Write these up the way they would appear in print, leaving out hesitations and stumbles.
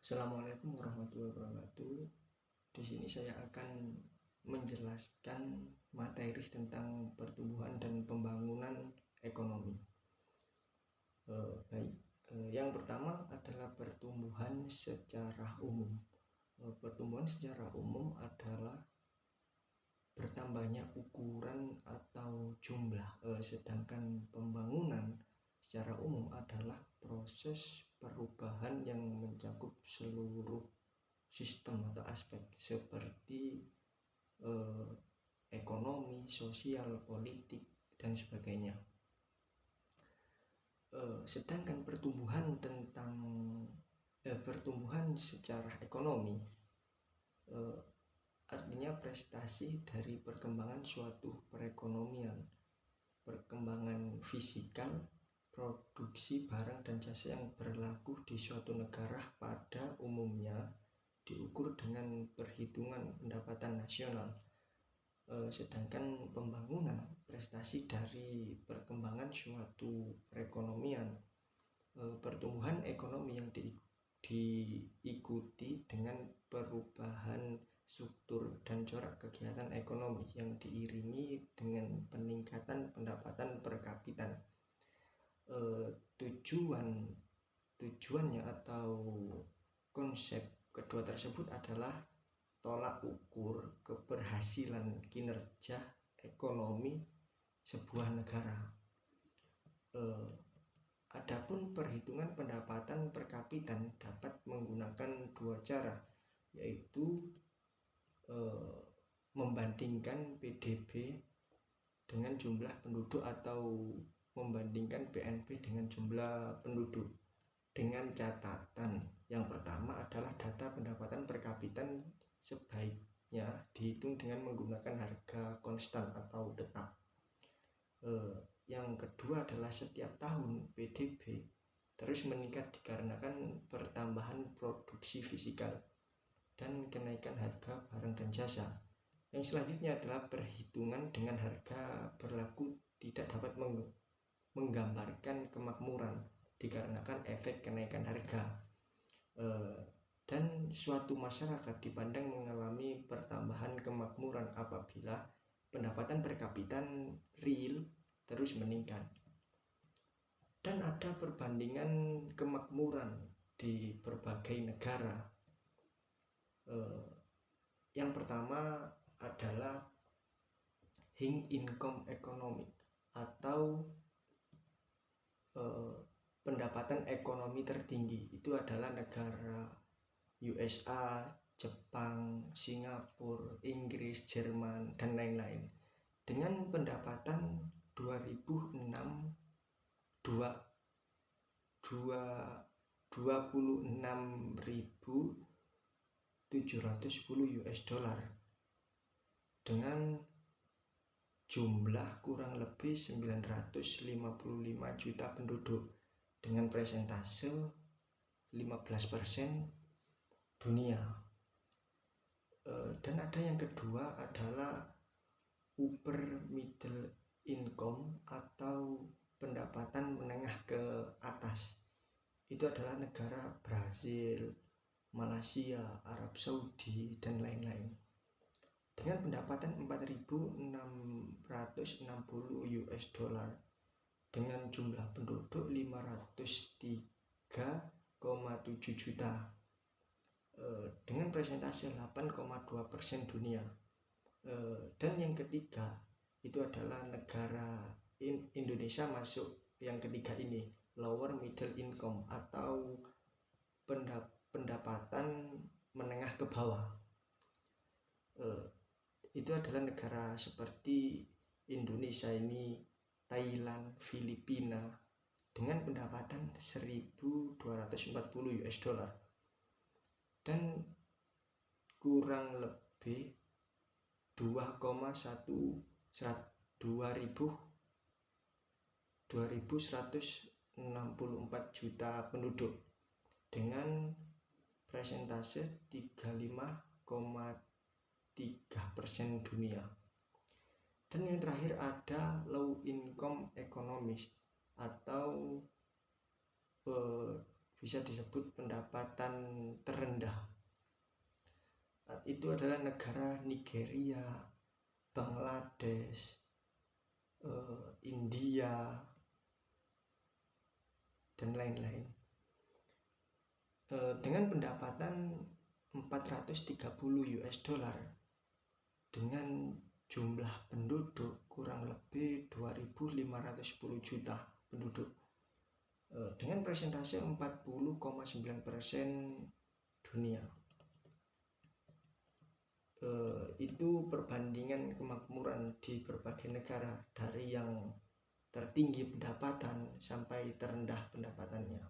Assalamualaikum warahmatullahi wabarakatuh. Di sini saya akan menjelaskan materi tentang pertumbuhan dan pembangunan ekonomi. Yang pertama adalah pertumbuhan secara umum. Pertumbuhan secara umum adalah bertambahnya ukuran atau jumlah, sedangkan pembangunan secara umum adalah proses perubahan yang mencakup seluruh sistem atau aspek seperti ekonomi, sosial, politik, dan sebagainya. Sedangkan pertumbuhan secara ekonomi artinya prestasi dari perkembangan suatu perekonomian, perkembangan fisikal, produksi barang dan jasa yang berlaku di suatu negara pada umumnya diukur dengan perhitungan pendapatan nasional. Sedangkan pembangunan prestasi dari perkembangan suatu perekonomian, pertumbuhan ekonomi yang diikuti dengan perubahan struktur dan corak kegiatan ekonomi yang diiringi dengan peningkatan pendapatan per kapita. Tujuannya atau konsep kedua tersebut adalah tolak ukur keberhasilan kinerja ekonomi sebuah negara. Adapun perhitungan pendapatan per kapita dapat menggunakan dua cara, yaitu membandingkan PDB dengan jumlah penduduk atau membandingkan BNP dengan jumlah penduduk. Dengan catatan, yang pertama adalah data pendapatan per kapita sebaiknya dihitung dengan menggunakan harga konstan atau tetap. Yang kedua adalah setiap tahun PDB terus meningkat dikarenakan pertambahan produksi fisikal dan kenaikan harga barang dan jasa. Yang selanjutnya adalah perhitungan dengan harga berlaku tidak dapat menggambarkan kemakmuran dikarenakan efek kenaikan harga. Dan suatu masyarakat dipandang mengalami pertambahan kemakmuran apabila pendapatan per kapita real terus meningkat. Dan ada perbandingan kemakmuran di berbagai negara. Yang pertama adalah high income economy atau pendapatan ekonomi tertinggi. Itu adalah negara USA, Jepang, Singapura, Inggris, Jerman, dan lain-lain. Dengan pendapatan 26.710 US dollar dengan jumlah kurang lebih 955 juta penduduk dengan persentase 15% dunia. Dan ada yang kedua adalah upper middle income atau pendapatan menengah ke atas. Itu adalah negara Brazil, Malaysia, Arab Saudi, dan lain-lain. Dengan pendapatan 4.660 US dollar dengan jumlah penduduk 503,7 juta dengan persentase 8,2% dunia. Dan yang ketiga itu adalah negara Indonesia masuk yang ketiga ini, lower middle income atau pendapatan menengah ke bawah. Itu adalah negara seperti Indonesia ini, Thailand, Filipina dengan pendapatan 1.240 US dollar dan kurang lebih 2.164 juta penduduk dengan persentase 35,3% dunia. Dan yang terakhir ada low income economies atau bisa disebut pendapatan terendah. Itu adalah negara Nigeria, Bangladesh, India, dan lain-lain. Dengan pendapatan 430 US dollar dengan jumlah penduduk kurang lebih 2.510 juta penduduk, dengan persentase 40,9% dunia. Itu perbandingan kemakmuran di berbagai negara, dari yang tertinggi pendapatan sampai terendah pendapatannya.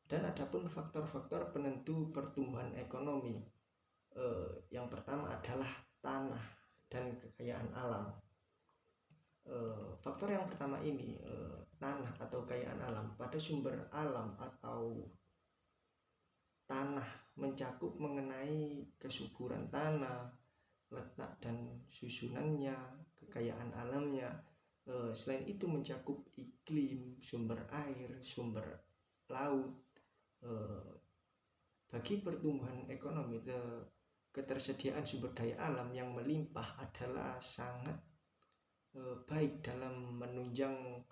Dan adapun faktor-faktor penentu pertumbuhan ekonomi, yang pertama adalah tanah dan kekayaan alam. Faktor yang pertama ini, tanah atau kekayaan alam. Pada sumber alam atau tanah mencakup mengenai kesuburan tanah, letak dan susunannya, kekayaan alamnya. Selain itu mencakup iklim, sumber air, sumber laut. Bagi pertumbuhan ekonomi, ketersediaan sumber daya alam yang melimpah adalah sangat baik dalam menunjang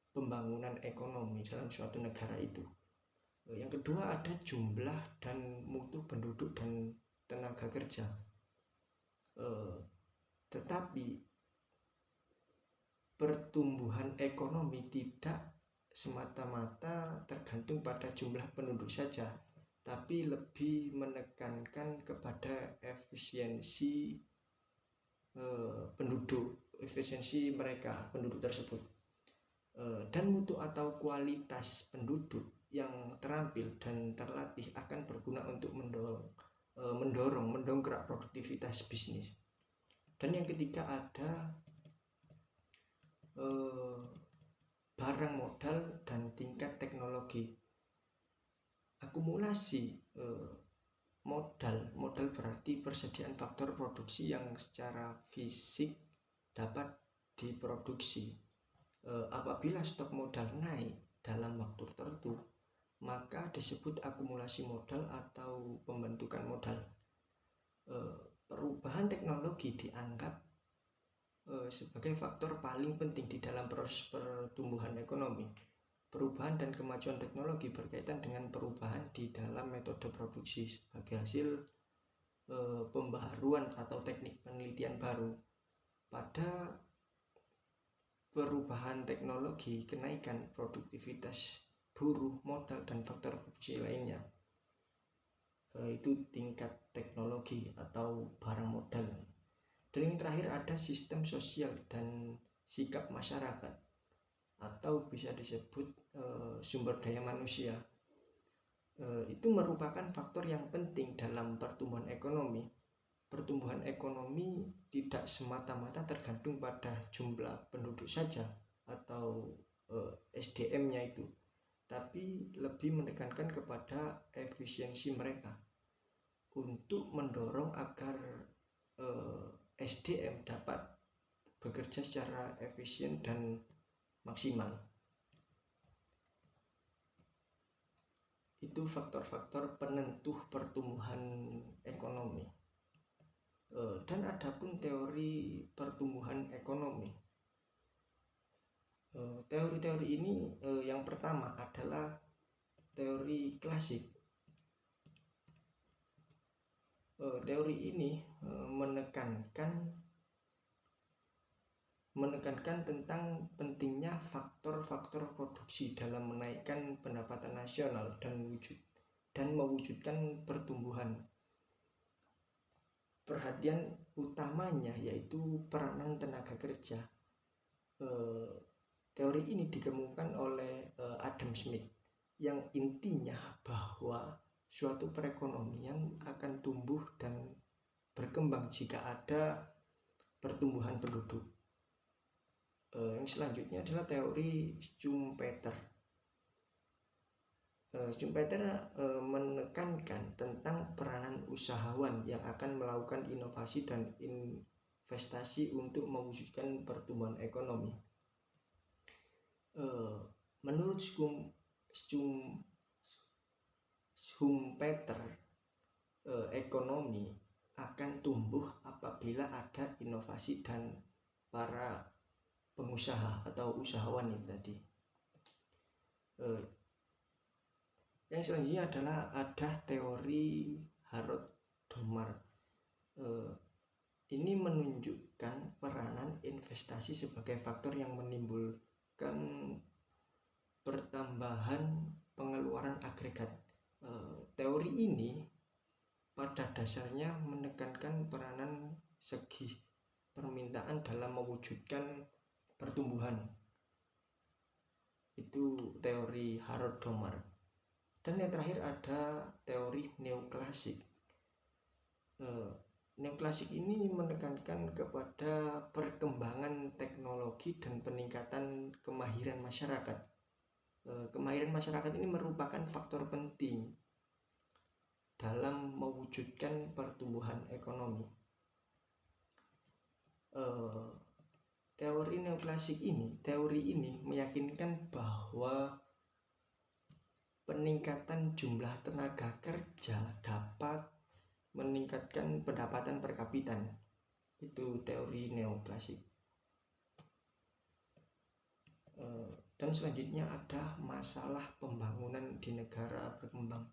pembangunan ekonomi dalam suatu negara itu. Yang kedua ada jumlah dan mutu penduduk dan tenaga kerja. Tetapi pertumbuhan ekonomi tidak semata-mata tergantung pada jumlah penduduk saja, tapi lebih menekankan kepada efisiensi efisiensi mereka, penduduk tersebut, dan mutu atau kualitas penduduk yang terampil dan terlatih akan berguna untuk mendongkrak produktivitas bisnis. Dan yang ketiga ada barang modal dan tingkat teknologi. Akumulasi modal berarti persediaan faktor produksi yang secara fisik dapat diproduksi. Apabila stok modal naik dalam waktu tertentu, maka disebut akumulasi modal atau pembentukan modal. Perubahan teknologi dianggap sebagai faktor paling penting di dalam proses pertumbuhan ekonomi. Perubahan dan kemajuan teknologi berkaitan dengan perubahan di dalam metode produksi sebagai hasil pembaharuan atau teknik penelitian baru. Pada perubahan teknologi, kenaikan produktivitas buruh, modal, dan faktor produksi lainnya. Itu tingkat teknologi atau barang modal. Dan yang terakhir ada sistem sosial dan sikap masyarakat, atau bisa disebut sumber daya manusia. Itu merupakan faktor yang penting dalam pertumbuhan ekonomi. Pertumbuhan ekonomi tidak semata-mata tergantung pada jumlah penduduk saja atau SDM-nya itu, tapi lebih menekankan kepada efisiensi mereka untuk mendorong agar SDM dapat bekerja secara efisien dan maksimal. Itu faktor-faktor penentu pertumbuhan ekonomi. Dan adapun teori pertumbuhan ekonomi, teori-teori ini yang pertama adalah teori klasik. Teori ini menekankan tentang pentingnya faktor-faktor produksi dalam menaikkan pendapatan nasional dan mewujudkan pertumbuhan. Perhatian utamanya yaitu peranan tenaga kerja. Teori ini dikemukakan oleh Adam Smith, yang intinya bahwa suatu perekonomian akan tumbuh dan berkembang jika ada pertumbuhan penduduk. Yang selanjutnya adalah teori Schumpeter. Schumpeter menekankan tentang peranan usahawan yang akan melakukan inovasi dan investasi untuk mewujudkan pertumbuhan ekonomi. Menurut Schumpeter, ekonomi akan tumbuh apabila ada inovasi dan para pengusaha atau usahawan itu tadi. Yang selanjutnya adalah ada teori Harold Domar. Ini menunjukkan peranan investasi sebagai faktor yang menimbulkan pertambahan pengeluaran agregat. Teori ini pada dasarnya menekankan peranan segi permintaan dalam mewujudkan pertumbuhan. Itu teori Harold Domar. Dan yang terakhir ada teori neoklasik. Neoklasik ini menekankan kepada perkembangan teknologi dan peningkatan kemahiran masyarakat. Kemahiran masyarakat ini merupakan faktor penting dalam mewujudkan pertumbuhan ekonomi. Teori ini meyakinkan bahwa peningkatan jumlah tenaga kerja dapat meningkatkan pendapatan per kapita. Itu teori neoklasik. Dan selanjutnya ada masalah pembangunan di negara berkembang.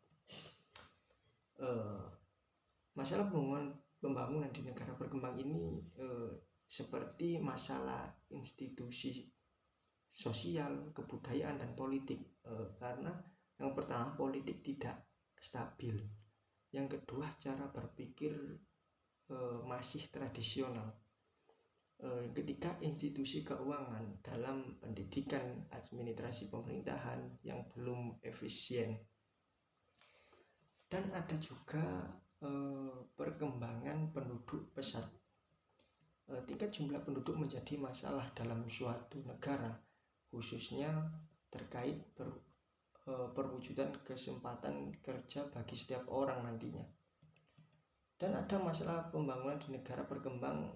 Masalah pembangunan di negara berkembang ini seperti masalah institusi sosial, kebudayaan, dan politik. Karena yang pertama, politik tidak stabil. Yang kedua, cara berpikir masih tradisional. Ketiga, institusi keuangan dalam pendidikan, administrasi pemerintahan yang belum efisien. Dan ada juga perkembangan penduduk pesat. Tingkat jumlah penduduk menjadi masalah dalam suatu negara, khususnya terkait perwujudan kesempatan kerja bagi setiap orang nantinya. Dan ada masalah pembangunan di negara berkembang,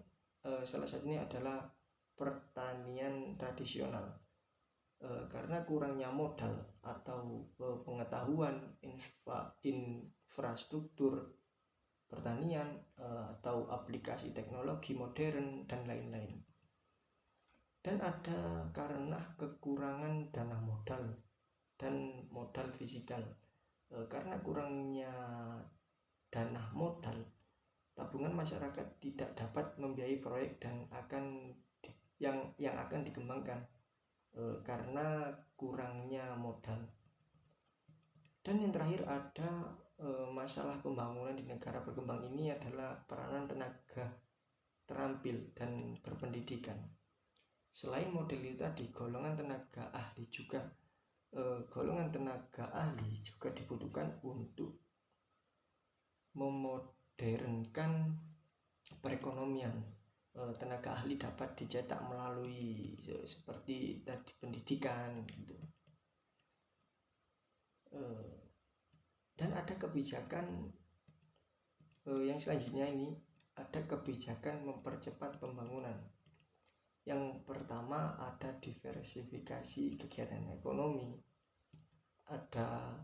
salah satunya adalah pertanian tradisional. Karena kurangnya modal atau pengetahuan infrastruktur pertanian atau aplikasi teknologi modern dan lain-lain. Dan ada karena kekurangan dana modal dan modal fisikal. Karena kurangnya dana modal, tabungan masyarakat tidak dapat membiayai proyek dan yang akan dikembangkan karena kurangnya modal. Dan yang terakhir ada masalah pembangunan di negara berkembang ini adalah peranan tenaga terampil dan berpendidikan. Selain model itu tadi, golongan tenaga ahli juga dibutuhkan untuk memodernkan perekonomian. Tenaga ahli dapat dicetak melalui seperti tadi pendidikan gitu. Dan ada kebijakan yang selanjutnya ini ada kebijakan mempercepat pembangunan. Yang pertama ada diversifikasi kegiatan ekonomi, ada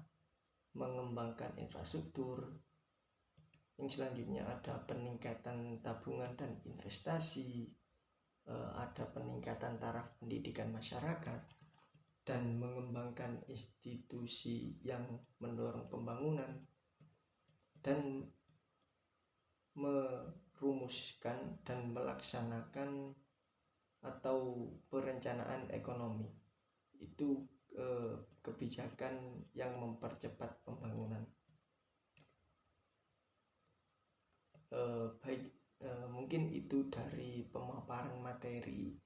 mengembangkan infrastruktur. Yang selanjutnya ada peningkatan tabungan dan investasi, ada peningkatan taraf pendidikan masyarakat, dan mengembangkan institusi yang mendorong pembangunan, dan merumuskan dan melaksanakan atau perencanaan ekonomi. Itu kebijakan yang mempercepat pembangunan. Mungkin itu dari pemaparan materi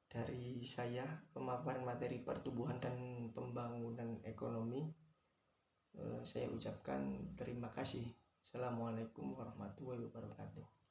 dari saya, pemaparan materi pertumbuhan dan pembangunan ekonomi. Saya ucapkan terima kasih. Assalamualaikum warahmatullahi wabarakatuh.